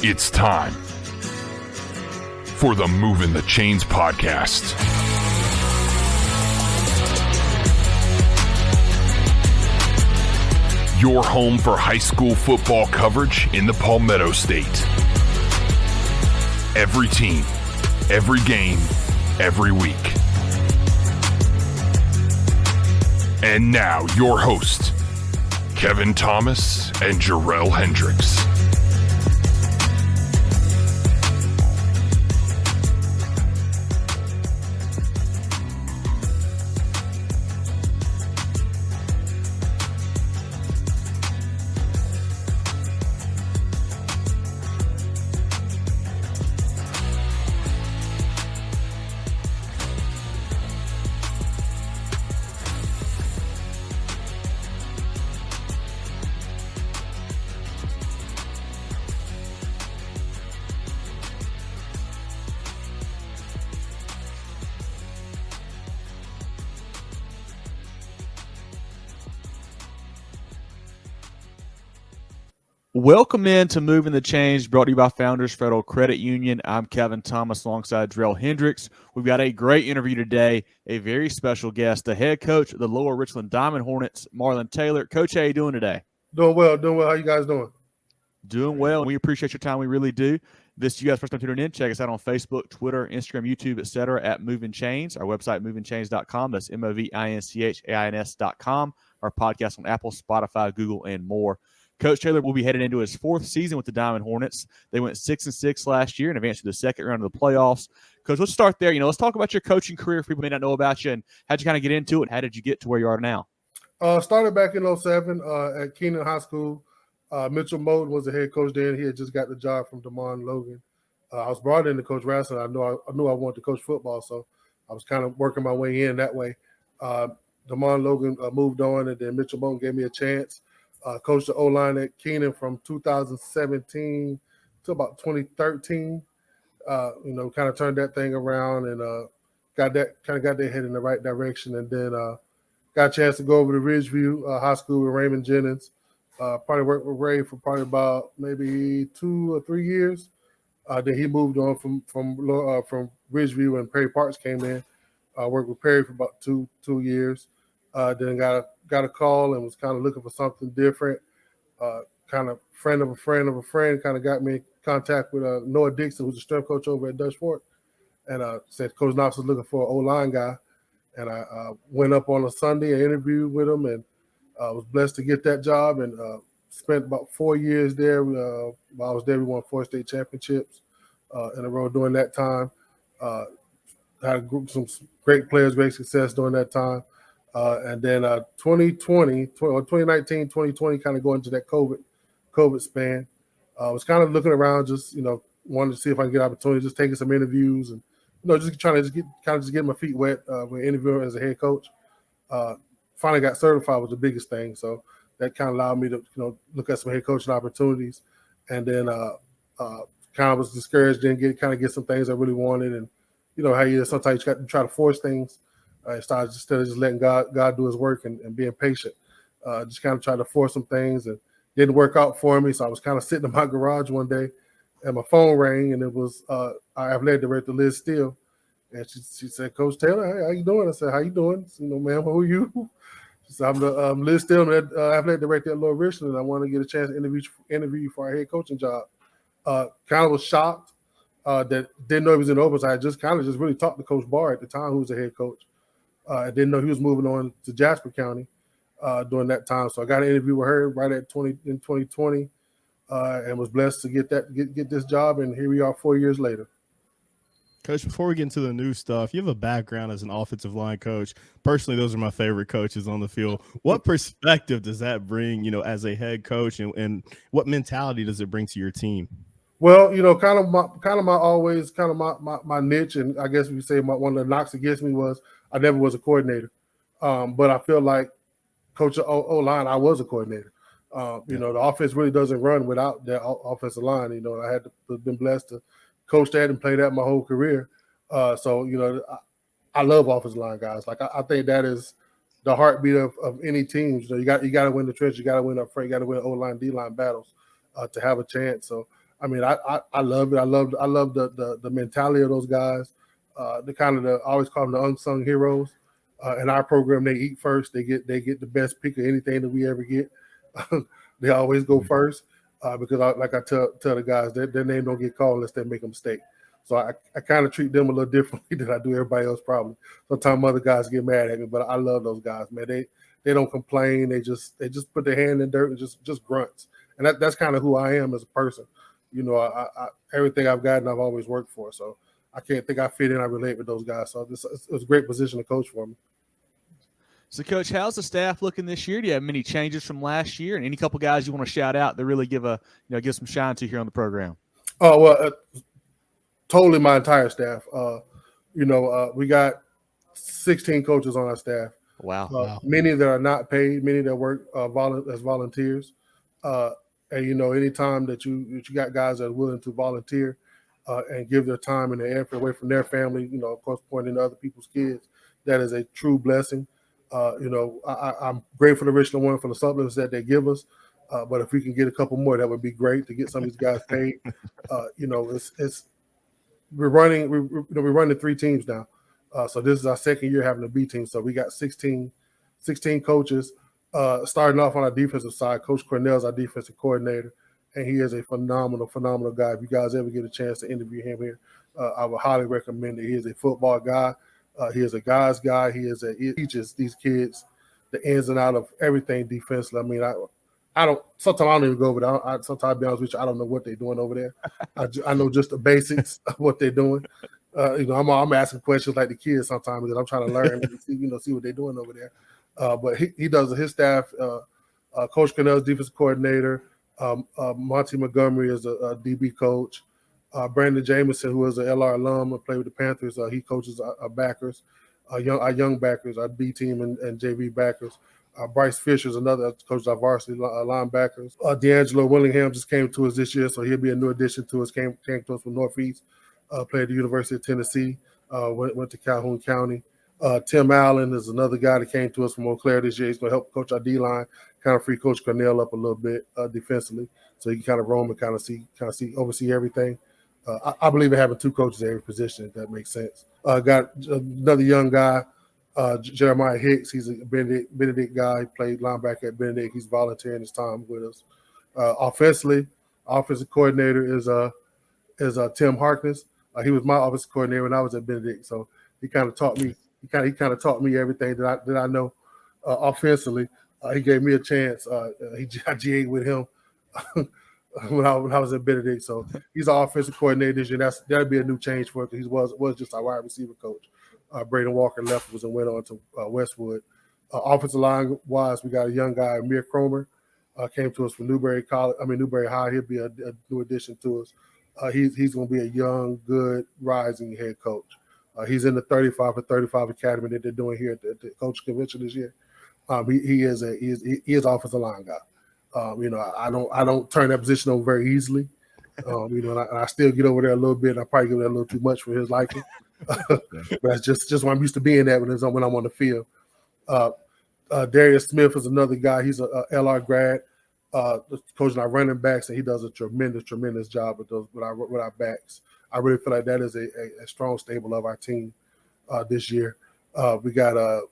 It's time for the Movin The Chains podcast. Your home for high school football coverage in the Palmetto State. Every team, every game, every week. And now your host, Kevin Thomas and Jarrell Hendricks. Welcome in to Movin The Chains, brought to you by Founders Federal Credit Union. I'm Kevin Thomas alongside Jarrell Hendricks. We've got a great interview today, a very special guest, the head coach of the Lower Richland Diamond Hornets, Marlin Taylor. Coach, how you doing today? Doing well. How you guys doing? Doing well. We appreciate your time. We really do. This you guys first time tuning in, check us out on Facebook, Twitter, Instagram, YouTube, etc. at Movin Chains. Our website, movinchains.com. That's movinchains.com. Our podcast on Apple, Spotify, Google, and more. Coach Taylor will be headed into his fourth season with the Diamond Hornets. They went 6-6 last year and advanced to the second round of the playoffs. Coach, let's start there. Let's talk about your coaching career for people who may not know about you, and how'd you kind of get into it, and how did you get to where you are now? Started back in 2007 at Keenan High School. Mitchell Moten was the head coach then. He had just got the job from Damon Logan. I was brought in to coach wrestling. I knew I wanted to coach football, so I was kind of working my way in that way. Damon Logan moved on, and then Mitchell Moten gave me a chance. Coached the O-line at Keenan from 2017 to about 2013. Kind of turned that thing around and got their head in the right direction. And then got a chance to go over to Ridgeview High School with Raymond Jennings. Probably worked with Ray for probably about maybe 2 or 3 years. Then he moved on from Ridgeview, and Perry Parks came in. Worked with Perry for about two years. Then got a call and was kind of looking for something different. Kind of friend of a friend kind of got me in contact with Noah Dixon, who's a strength coach over at Dutch Fork, and said Coach Knox was looking for an O-line guy. And I went up on a Sunday and interviewed with him, and was blessed to get that job, and spent about 4 years there. While I was there, we won 4 state championships in a row during that time. Had a group, some great players, great success during that time. And then 2019, 2020, kind of going into that COVID span. I was kind of looking around, just, wanted to see if I can get opportunities, just taking some interviews and, just trying to get my feet wet with interviewing as a head coach. Finally got certified was the biggest thing. So that kind of allowed me to, look at some head coaching opportunities. And then kind of was discouraged, didn't get some things I really wanted. And, how you sometimes you got to try to force things. I started instead of just letting God do his work and being patient. Just kind of tried to force some things, and didn't work out for me. So I was kind of sitting in my garage one day, and my phone rang, and it was our athletic director, Liz Steele. And she said, "Coach Taylor, hey, how you doing?" I said, "How you doing?" "Ma'am, who are you?" She said, "I'm the Liz Steele, athletic director at Lower Richland, and I want to get a chance to interview you for our head coaching job." Kind of was shocked that didn't know he was in open. So I just really talked to Coach Barr at the time, who was the head coach. I didn't know he was moving on to Jasper County during that time. So I got an interview with her right in 2020 and was blessed to get this job. And here we are 4 years later. Coach, before we get into the new stuff, you have a background as an offensive line coach. Personally, those are my favorite coaches on the field. What perspective does that bring, as a head coach, and what mentality does it bring to your team? Well, my niche, and I guess we say one of the knocks against me was I never was a coordinator. But I feel like coach of O-line, I was a coordinator. The offense really doesn't run without that offensive line. I had been blessed to coach that and play that my whole career. I love offensive line guys. Like I think that is the heartbeat of any team. You got to win the trench. You got to win up front. You got to win O-line, D-line battles to have a chance. So I mean, I love it. I love the mentality of those guys. I always call them the unsung heroes. In our program, they eat first. They get the best pick of anything that we ever get. They always go first because, I tell the guys, their name don't get called unless they make a mistake. So I kind of treat them a little differently than I do everybody else probably. Sometimes other guys get mad at me, but I love those guys, man. They don't complain. They just put their hand in the dirt and just grunts. And that's kind of who I am as a person. You know, I everything I've gotten, I've always worked for. So I can't think I fit in. I relate with those guys. So it was a great position to coach for me. So, Coach, how's the staff looking this year? Do you have many changes from last year, and any couple guys you want to shout out that really give some shine to here on the program? Oh well, totally my entire staff. We got 16 coaches on our staff. Wow. Many that are not paid, many that work as volunteers. And anytime that you got guys that are willing to volunteer and give their time and their effort away from their family, of course, pointing to other people's kids, that is a true blessing. I'm grateful to Richland One for the supplements that they give us. But if we can get a couple more, that would be great to get some of these guys paid. We're running 3 teams now. So this is our second year having a B team. So we got 16 coaches. Starting off on our defensive side, Coach Cornell is our defensive coordinator, and he is a phenomenal guy. If you guys ever get a chance to interview him here, I would highly recommend it. He is a football guy. He is a guy's guy. He teaches these kids the ins and out of everything defensively. I mean, sometimes I don't even go over there. Sometimes, I'll be honest with you, I don't know what they're doing over there. I know just the basics of what they're doing. I'm asking questions like the kids sometimes because I'm trying to learn and see what they're doing over there. But he does his staff. Coach Cornell's defensive coordinator. Monty Montgomery is a DB coach. Brandon Jameson, who is an LR alum and played with the Panthers, he coaches our backers, our young backers, our B team and JV backers. Bryce Fisher is another coach, our varsity linebackers. D'Angelo Willingham just came to us this year, so he'll be a new addition to us. Came to us from Northeast, played at the University of Tennessee, went to Calhoun County. Tim Allen is another guy that came to us from Eau Claire this year. He's going to help coach our D-line, kind of free Coach Cornell up a little bit defensively, so he can kind of roam and kind of oversee everything. I believe in having 2 coaches at every position, if that makes sense. Got another young guy, Jeremiah Hicks. He's a Benedict guy. He played linebacker at Benedict. He's volunteering his time with us. Offensively, offensive coordinator is Tim Harkness. He was my offensive coordinator when I was at Benedict, so he kind of taught me. He kind of taught me everything that I know offensively. He gave me a chance. I GA'd with him when I was at Benedict. So he's our offensive coordinator this year. That'll be a new change for him because he was just our wide receiver coach. Braden Walker left us and went on to Westwood. Offensive line wise, we got a young guy, Amir Cromer, came to us from Newberry High. He'll be a new addition to us. He's going to be a young, good, rising head coach. He's in the 35 for 35 academy that they're doing here at the coach convention this year. He is offensive line guy. I don't turn that position over very easily. And I still get over there a little bit. I probably give it a little too much for his liking. But that's just when I'm used to being that when I'm on the field. Darius Smith is another guy. He's a LR grad, coaching our running backs, and he does a tremendous job with our backs. I really feel like that is a strong stable of our team this year. We got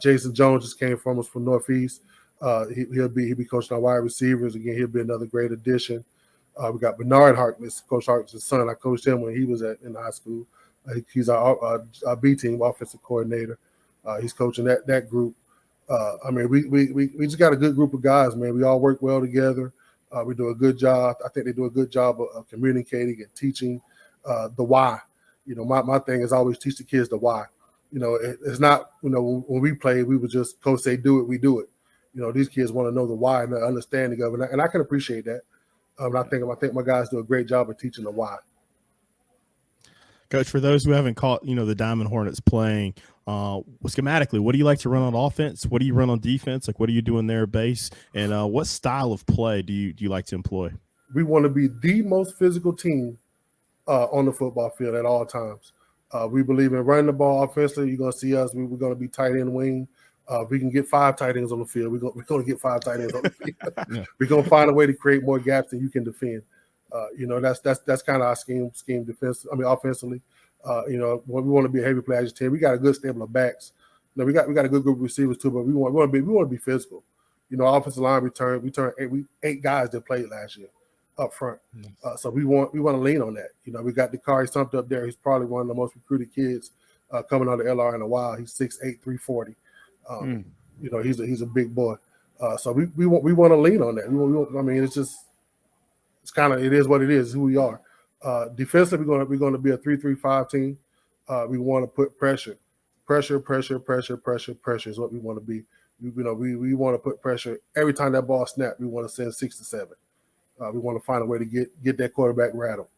Jason Jones just came from us from Northeast. He'll be coaching our wide receivers again. He'll be another great addition. We got Bernard Harkness, Coach Harkness' son. I coached him when he was in high school. He's our B team offensive coordinator. He's coaching that group. We just got a good group of guys, man. We all work well together. We do a good job. I think they do a good job of communicating and teaching the why. My thing is always teach the kids the why. It's not, when we play, we would just coach say do it, we do it. These kids want to know the why and the understanding of it, and I can appreciate that. I think my guys do a great job of teaching the why. Coach, for those who haven't caught, the Diamond Hornets playing, schematically, what do you like to run on offense? What do you run on defense? Like, what are you doing there at base? And what style of play do you like to employ? We want to be the most physical team on the football field at all times. We believe in running the ball offensively. You're going to see us. We're going to be tight end wing. We can get 5 tight ends on the field. We're going to get 5 tight ends on the field. Yeah. We're going to find a way to create more gaps than you can defend. That's kind of our scheme defense. I mean, offensively, when we want to be a heavy play action team, we got a good stable of backs. We got a good group of receivers too, but we want to be physical. Offensive line we turned 8 guys that played last year up front. So we want to lean on that. We got Dakari Stumped up there. He's probably one of the most recruited kids coming on the LR in a while. He's 6'8", 340. He's a big boy. So we want to lean on that. It is what it is. Who we are. Defensively, we're going to be a 3-3-5 team. We want to put pressure is what we want to be. We want to put pressure every time that ball snaps. We want to send 6 to 7. We want to find a way to get that quarterback rattled.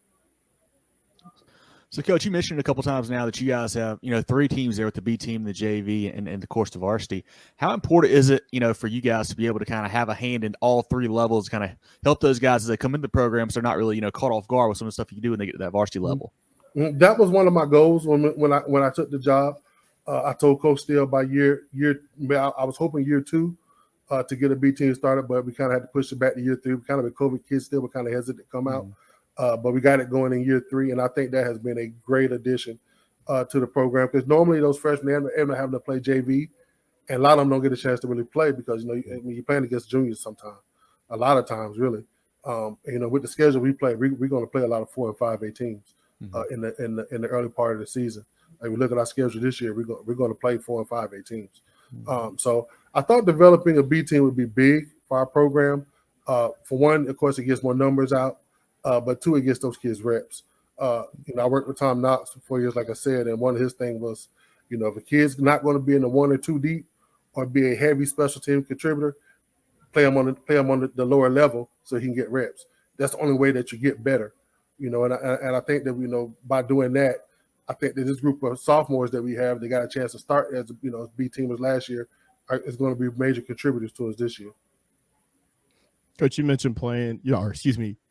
So, Coach, you mentioned a couple times now that you guys have, 3 teams there with the B team, the JV, and of course the varsity. How important is it, for you guys to be able to kind of have a hand in all 3 levels, kind of help those guys as they come into the program so they're not really, caught off guard with some of the stuff you do when they get to that varsity level? That was one of my goals when I took the job. I told Coach Steele by I was hoping year 2 to get a B team started, but we kind of had to push it back to year 3. We kind of with COVID kids still were kind of hesitant to come out. But we got it going in year 3, and I think that has been a great addition to the program because normally those freshmen end up having to play JV, and a lot of them don't get a chance to really play because when you're playing against juniors sometimes, a lot of times really, with the schedule we play, we're going to play a lot of 4 and 5A teams in the early part of the season. Like we look at our schedule this year, we're going to play 4 and 5A teams. So I thought developing a B team would be big for our program. For one, of course, it gets more numbers out. But 2, it gets those kids reps. I worked with Tom Knox for 4 years, like I said, and one of his things was, if a kid's not going to be in the 1 or 2 deep or be a heavy special team contributor, play him on the lower level so he can get reps. That's the only way that you get better, and I think that by doing that, I think that this group of sophomores that we have, they got a chance to start as B teamers last year, is going to be major contributors to us this year. Coach, you mentioned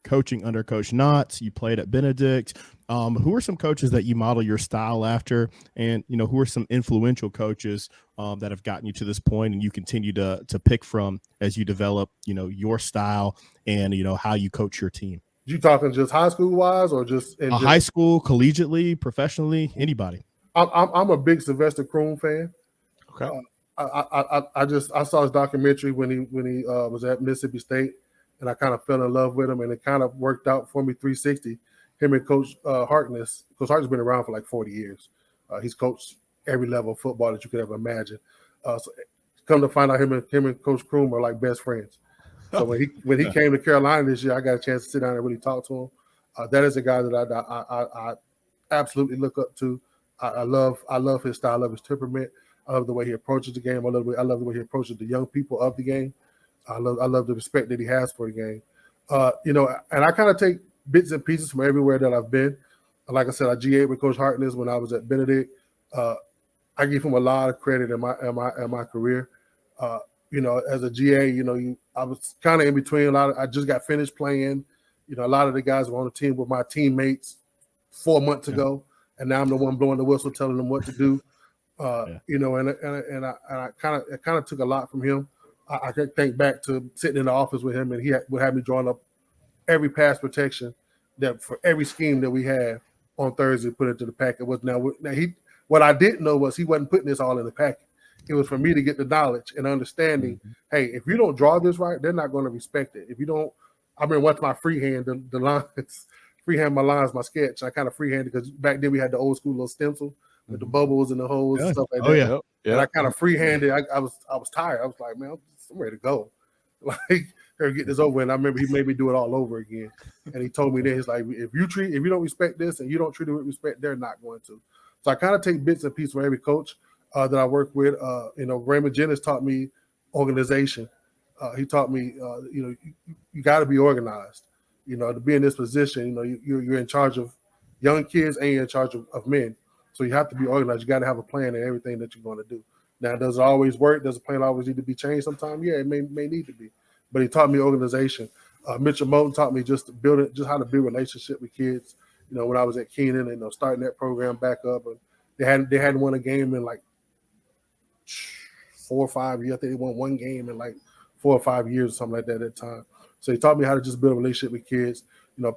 coaching under Coach Knotts. You played at Benedict. Who are some coaches that you model your style after? And, who are some influential coaches that have gotten you to this point and you continue to pick from as you develop, your style and, how you coach your team? You talking just high school wise or just in high school, collegiately, professionally, anybody? I'm a big Sylvester Croom fan. Okay. I saw his documentary when he was at Mississippi State, and I kind of fell in love with him, and it kind of worked out for me 360. Him and Coach Harkness. Coach Harkness been around for like 40 years. He's coached every level of football that you could ever imagine. So come to find out, him and Coach Croom are like best friends. So when he came to Carolina this year, I got a chance to sit down and really talk to him. That is a guy that I absolutely look up to. I love his style, I love his temperament. I love the way he approaches the game. I love the way he approaches the young people of the game. I love the respect that he has for the game. And I kind of take bits and pieces from everywhere that I've been. Like I said, I GA'd with Coach Harkness when I was at Benedict. I give him a lot of credit in my career. As a GA, I was kind of in between. I just got finished playing. A lot of the guys were on the team with my teammates 4 months ago, and now I'm the one blowing the whistle, telling them what to do. And I kind of took a lot from him. I can think back to sitting in the office with him, and he would have me drawing up every pass protection that for every scheme that we have on Thursday, put it to the packet. What I didn't know was he wasn't putting this all in the packet. It was for me to get the knowledge and understanding. Hey, if you don't draw this right, they're not going to respect it. If you don't, I mean, what's my freehand, the lines, freehand my lines, my sketch. I kind of freehanded because back then we had the old school little stencil with the bubbles and the holes and stuff like that. And I kind of freehanded. I was tired. I was like, man, I'm ready to go. Like, get this over. And I remember he made me do it all over again. And he told me then, he's like, if you don't respect this and you don't treat it with respect, they're not going to. So I kind of take bits and pieces from every coach that I work with. Raymond Jennings taught me organization. He taught me, you got to be organized. To be in this position, you're in charge of young kids and you're in charge of men. So you have to be organized. You got to have a plan in everything that you're going to do. Now, does it always work? Does the plan always need to be changed sometime? Yeah, it may need to be. But he taught me organization. Mitchell Moulton taught me just how to build relationship with kids. When I was at Keenan and starting that program back up, and they hadn't won a game in like 4 or 5 years. I think they won one game in like 4 or 5 years or something like that at that time. So he taught me how to just build a relationship with kids.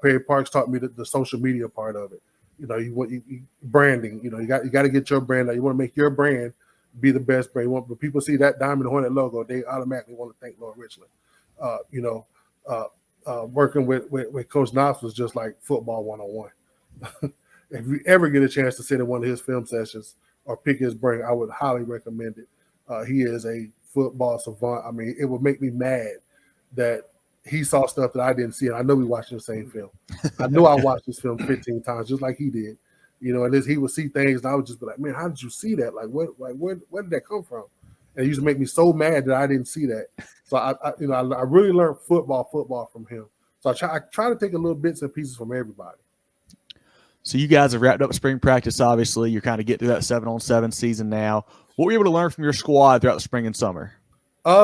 Perry Parks taught me the social media part of it. You branding. You got to get your brand out. You want to make your brand be the best brand. When people see that Diamond Hornet logo, they automatically want to thank Lower Richland. Working with Coach Knopf was just like football 101. If you ever get a chance to sit in one of his film sessions or pick his brain, I would highly recommend it. He is a football savant. I mean, it would make me mad that he saw stuff that I didn't see, and I know we watched the same film. I know I watched this film 15 times, just like he did. And he would see things, and I would just be like, "Man, how did you see that? Like, where did that come from?" And it used to make me so mad that I didn't see that. So I really learned football from him. So I try to take a little bits and pieces from everybody. So you guys have wrapped up spring practice. Obviously, you're kind of getting through that 7-on-7 season now. What were you able to learn from your squad throughout the spring and summer?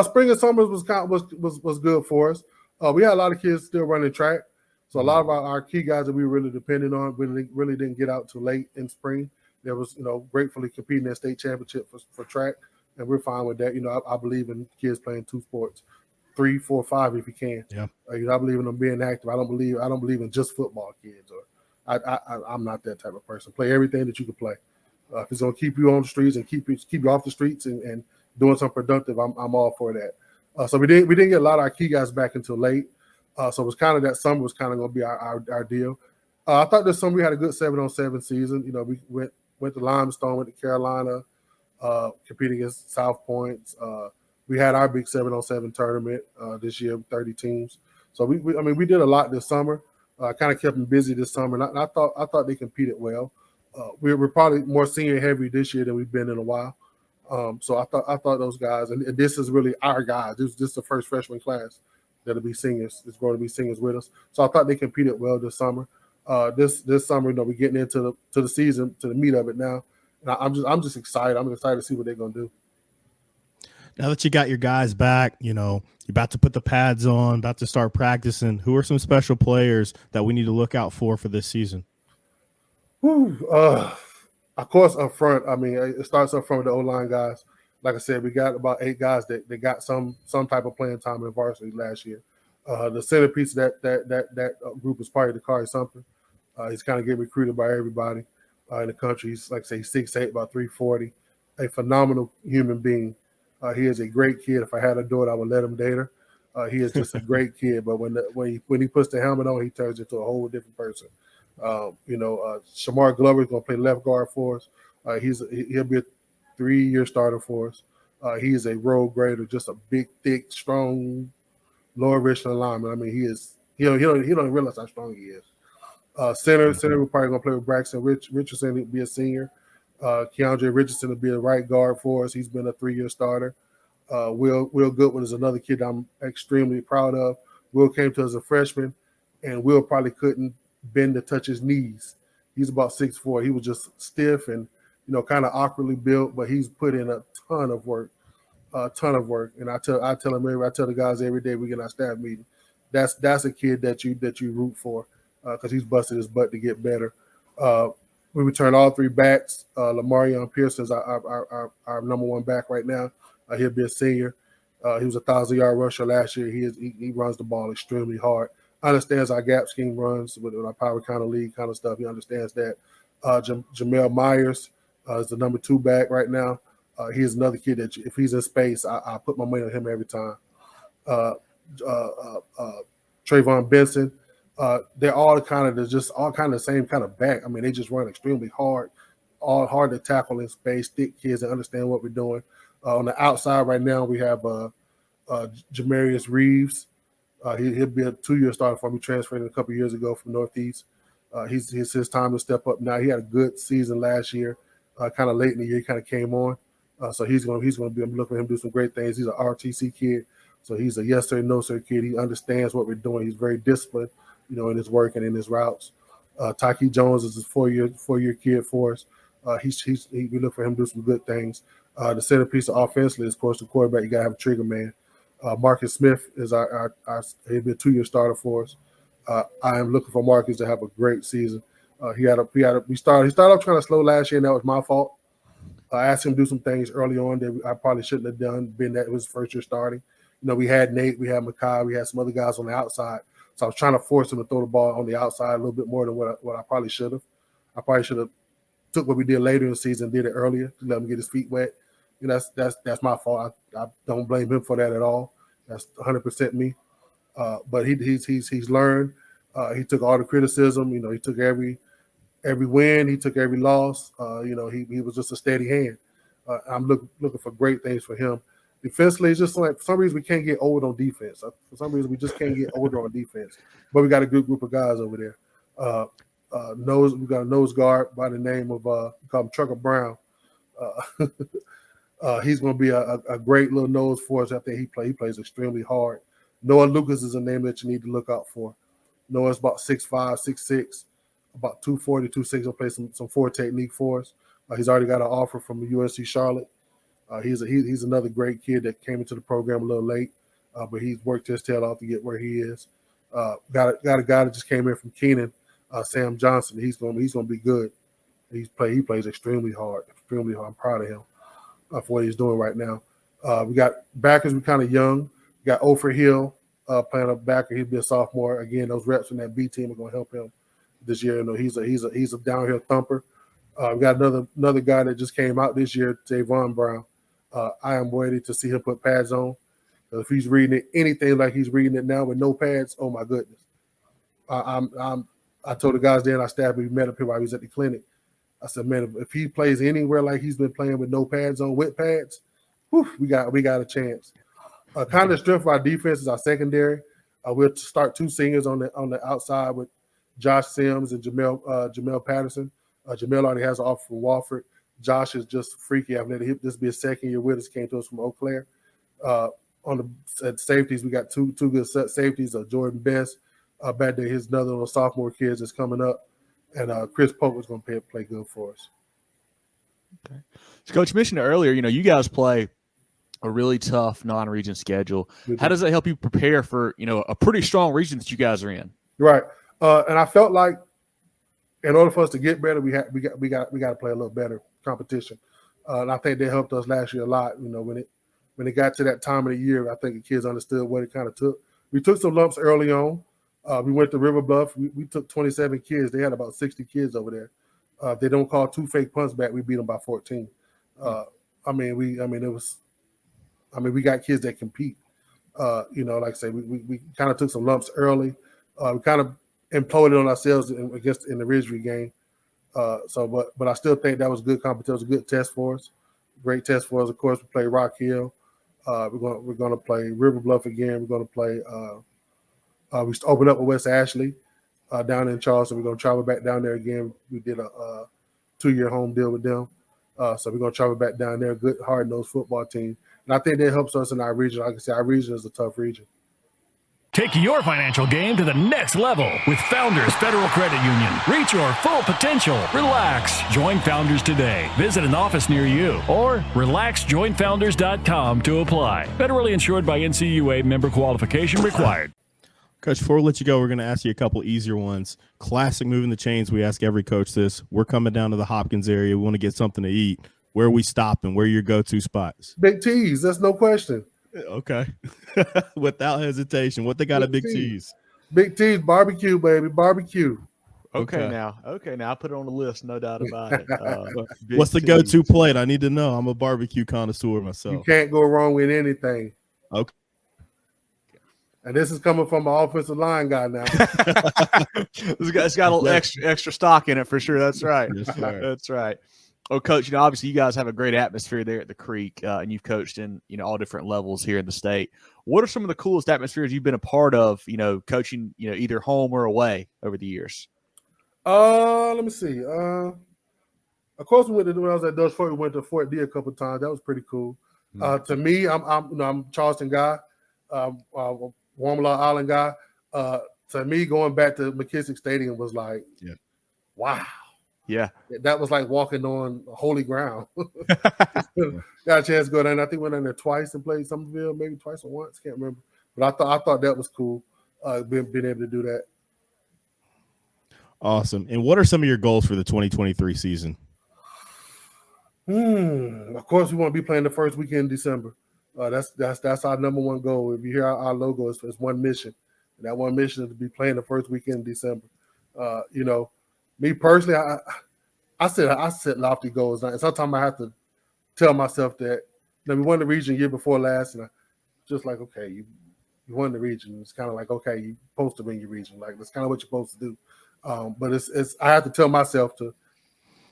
Spring and summer was good for us. We had a lot of kids still running track, so a lot of our key guys that we really depended on really didn't get out too late in spring. There was gratefully competing in state championship for track, and we're fine with that. I believe in kids playing 2 sports, 3, 4, 5 if you can. Yeah. I believe in them being active. I don't believe in just football kids. I'm not that type of person. Play everything that you can play. If it's gonna keep you on the streets and keep you off the streets and doing something productive, I'm all for that. So we didn't get a lot of our key guys back until late. So it was kind of that summer was kind of gonna be our deal. I thought this summer we had a good 7-on-7 season. We went to Limestone, went to Carolina, competing against South Points. We had our big 7-on-7 tournament this year, 30 teams. So we did a lot this summer. Kind of kept them busy this summer, and I thought they competed well. We're probably more senior heavy this year than we've been in a while. So I thought those guys, and this is really our guys. This is the first freshman class that'll be seniors. It's going to be seniors with us. So I thought they competed well this summer. This summer, we're getting into the season, to the meat of it now. And I'm just excited. I'm excited to see what they're going to do. Now that you got your guys back, you're about to put the pads on, about to start practicing. Who are some special players that we need to look out for this season? Of course, up front. I mean, it starts up front with the O-line guys. Like I said, we got about 8 guys that got some type of playing time in varsity last year. The centerpiece of that group is probably Dakari something. He's kind of getting recruited by everybody in the country. He's, like I say, 6'8", about 340. A phenomenal human being. He is a great kid. If I had a daughter, I would let him date her. He is just a great kid. But when he puts the helmet on, he turns into a whole different person. Shamar Glover is going to play left guard for us. He'll be a 3-year starter for us. He is a road grader, just a big, thick, strong Lower Richland lineman. I mean, he is. He don't realize how strong he is. Center, we're probably going to play with Braxton Richardson. He'll be a senior. Keandre Richardson will be a right guard for us. He's been a 3-year starter. Will Goodwin is another kid I'm extremely proud of. Will came to us as a freshman, and Will probably couldn't bend to touch his knees. He's about 6'4". He was just stiff and kind of awkwardly built, but he's put in a ton of work. And I tell the guys every day we get our staff meeting, that's a kid that you root for because he's busted his butt to get better. We return all 3 backs. Lamarion Pearson's our number 1 back right now. He'll be a senior. He was a 1,000-yard rusher last year. He runs the ball extremely hard. Understands our gap scheme runs with our power kind of league kind of stuff. He understands that. Jamel Myers is the number 2 back right now. He's another kid that if he's in space, I put my money on him every time. Trayvon Benson. They're all kind of the same kind of back. I mean, they just run extremely hard, all hard to tackle in space, thick kids that understand what we're doing. On the outside right now, we have Jamarius Reeves. He'll be a 2-year starter for me, transferred a couple years ago from Northeast. He's his time to step up now. He had a good season last year. Kind of late in the year, he kind of came on. So he's going to be. I'm looking for him to do some great things. He's an RTC kid, so he's a yes sir, no sir kid. He understands what we're doing. He's very disciplined, in his work and in his routes. Tyke Jones is a 4-year kid for us. We look for him to do some good things. The centerpiece of offensively is, of course, the quarterback. You got to have a trigger man. Marcus Smith is he'll be a 2-year starter for us. I am looking for Marcus to have a great season. He started off kind of slow last year, and that was my fault. I asked him to do some things early on that I probably shouldn't have done, being that it was his first year starting. We had Nate, we had Makai, we had some other guys on the outside. So I was trying to force him to throw the ball on the outside a little bit more than what I probably should have. I probably should have took what we did later in the season, did it earlier to let him get his feet wet. You know, that's my fault. I don't blame him for that at all. That's 100% me. But he's learned. He took all the criticism. You know, he took every win. He took every loss. You know, he was just a steady hand. I'm looking for great things for him. Defensively, it's just like for some reason we can't get old on defense. For some reason we just can't get older on defense. But we got a good group of guys over there. We got a nose guard by the name of we call him Trucker Brown. He's going to be a great little nose for us. I think he plays extremely hard. Noah Lucas is a name that you need to look out for. Noah's about 6'5", 6'6", about 240, 260. He'll play some four technique for us. He's already got an offer from UNC Charlotte. He's another great kid that came into the program a little late, but he's worked his tail off to get where he is. Got a guy that just came in from Keenan, Sam Johnson. He's going to be good. He plays extremely hard. I'm proud of him for what he's doing right now. We got backers. We're kind of young. We got Ofer Hill playing a backer. He'll be a sophomore. Again, those reps from that B team are going to help him this year. You know, he's a downhill thumper. We got another guy that just came out this year, Javon Brown. I am ready to see him put pads on. If he's reading it anything like he's reading it now with no pads, oh my goodness! I told the guys there in our staff, we met up here while he was at the clinic. I said, man, if he plays anywhere like he's been playing with no pads on, with pads, whew, we got a chance. Kind of the strength of our defense is our secondary. We'll start two seniors on the outside with Josh Sims and Jamel Patterson. Jamel already has an offer from Wofford. Josh is just freaky. I've let this be a second year with us. Came to us from Eau Claire. On the safeties, we got two good safeties. Jordan Best back there. Here's another one of the sophomore kids that's coming up, and Chris Pope is going to play good for us. Okay. So, Coach, you mentioned earlier, you know, you guys play a really tough non-region schedule. How does that help you prepare for, you know, a pretty strong region that you guys are in? Right, and I felt like in order for us to get better, we got to play a little better competition, and I think they helped us last year a lot. You know, when it got to that time of the year, I think the kids understood what it kind of took. We took some lumps early on. We went to River Bluff. We took 27 kids. They had about 60 kids over there. If they don't call 2 fake punts back, we beat them by 14. We got kids that compete. You know, like I say, we kind of took some lumps early. We kind of imploded on ourselves in the Ridgeview game. But I still think that was good competition. It was a good test for us. Great test for us. Of course, we played Rock Hill. We're going to play River Bluff again. We're going to play. We opened up with West Ashley down in Charleston. We're going to travel back down there again. We did a 2-year home deal with them. So we're going to travel back down there. Good, hard-nosed football team. And I think that helps us in our region. Like I said, our region is a tough region. Take your financial game to the next level with Founders Federal Credit Union. Reach your full potential. Relax. Join Founders today. Visit an office near you or relaxjoinfounders.com to apply. Federally insured by NCUA, member qualification required. Coach, before we let you go, we're going to ask you a couple easier ones. Classic Moving the Chains. We ask every coach this. We're coming down to the Hopkins area. We want to get something to eat. Where are we stopping? Where are your go-to spots? Big T's. That's no question. Okay. Without hesitation. What they got at Big T's? Big T's barbecue, baby. Barbecue. Okay, now I'll put it on the list, no doubt about it. What's the go-to plate? I need to know. I'm a barbecue connoisseur myself. You can't go wrong with anything. Okay. And this is coming from an offensive line guy now. It's got a little extra stock in it for sure. That's right. Yes, that's right. Oh, Coach, you know, obviously you guys have a great atmosphere there at the Creek, and you've coached in, you know, all different levels here in the state. What are some of the coolest atmospheres you've been a part of, you know, coaching, you know, either home or away over the years? Let me see. Of course, when I was at Dutch Fort, we went to Fort D a couple of times. That was pretty cool. To me, I'm a Charleston guy, Warmlaw Island guy. To me, going back to McKissick Stadium was like, wow. Yeah. That was like walking on holy ground. Got a chance to go down. I think we went down there twice and played Somerville, maybe twice or once. Can't remember. But I thought that was cool, being able to do that. Awesome. And what are some of your goals for the 2023 season? Of course, we want to be playing the first weekend in December. That's our number one goal. If you hear our logo, it's one mission. And that one mission is to be playing the first weekend in December. Me personally, I set lofty goals. And sometimes I have to tell myself that, we won the region year before last, and I just like, okay, you won the region. It's kind of like, okay, you're supposed to win your region. Like, that's kind of what you're supposed to do. But it's I have to tell myself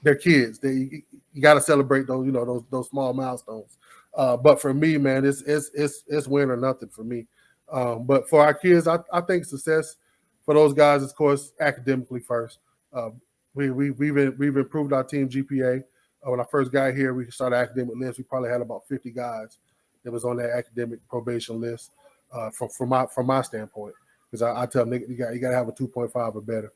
they're kids. You got to celebrate those, those small milestones. But for me, man, it's win or nothing for me. But for our kids, I think success for those guys is, of course, academically first. We've improved our team GPA. When I first got here, we started academic list. We probably had about 50 guys that was on that academic probation list. From my standpoint, because I tell them you got to have a 2.5 or better.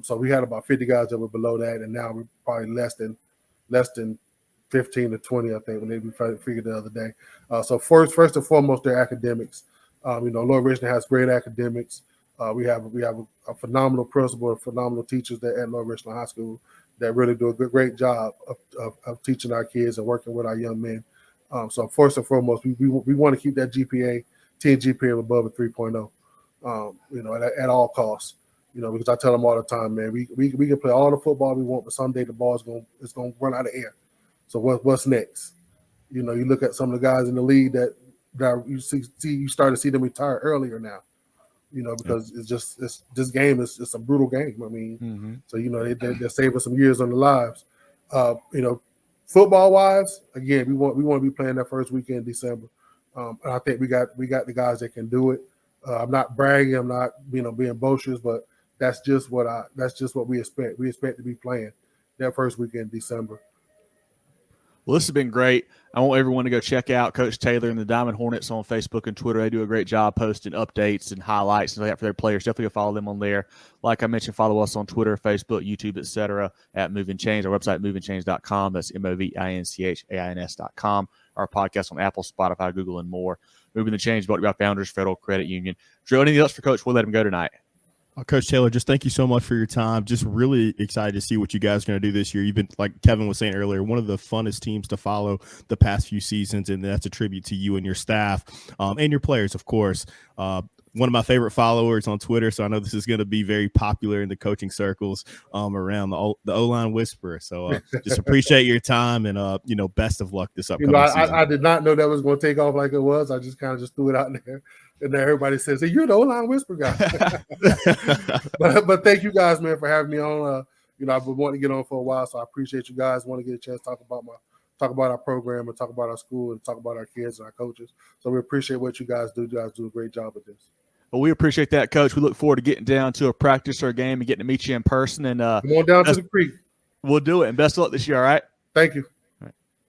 So we had about 50 guys that were below that, and now we're probably less than 15 to 20, I think, when we figured the other day. So first and foremost, their academics. Lower Richland has great academics. We have a phenomenal principal and phenomenal teachers at Lower Richland High School that really do a great job of teaching our kids and working with our young men. So first and foremost, we want to keep that GPA, team GPA above a 3.0, at all costs. Because I tell them all the time, man, we can play all the football we want, but someday the ball is going to run out of air. So what's next? You look at some of the guys in the league that you start to see them retire earlier now. Because this game is a brutal game. I mean, So they're saving some years on their lives. Football wise, again, we want to be playing that first weekend in December. And I think we got the guys that can do it. I'm not bragging. I'm not being boisterous, but that's just what we expect. We expect to be playing that first weekend in December. Well, this has been great. I want everyone to go check out Coach Taylor and the Diamond Hornets on Facebook and Twitter. They do a great job posting updates and highlights and that for their players. Definitely go follow them on there. Like I mentioned, follow us on Twitter, Facebook, YouTube, etc. at Movin Chains. Our website, movinchains.com. That's movinchains.com. Our podcast on Apple, Spotify, Google, and more. Movin The Chains, brought to you by Founders Federal Credit Union. Drew, anything else for Coach? We'll let him go tonight. Coach Taylor, just thank you so much for your time. Just really excited to see what you guys are going to do this year. You've been, like Kevin was saying earlier, one of the funnest teams to follow the past few seasons, and that's a tribute to you and your staff and your players, of course. One of my favorite followers on Twitter, so I know this is going to be very popular in the coaching circles around the O-line whisperer. So just appreciate your time and, best of luck this upcoming season. I did not know that was going to take off like it was. I just kind of threw it out there. And then everybody says, hey, you're the O-line whisper guy. but thank you guys, man, for having me on. I've been wanting to get on for a while, so I appreciate you guys. Want to get a chance to talk about our program and talk about our school and talk about our kids and our coaches. So we appreciate what you guys do. You guys do a great job with this. Well, we appreciate that, Coach. We look forward to getting down to a practice or a game and getting to meet you in person. And come on down to the creek. We'll do it. And best of luck this year, all right? Thank you.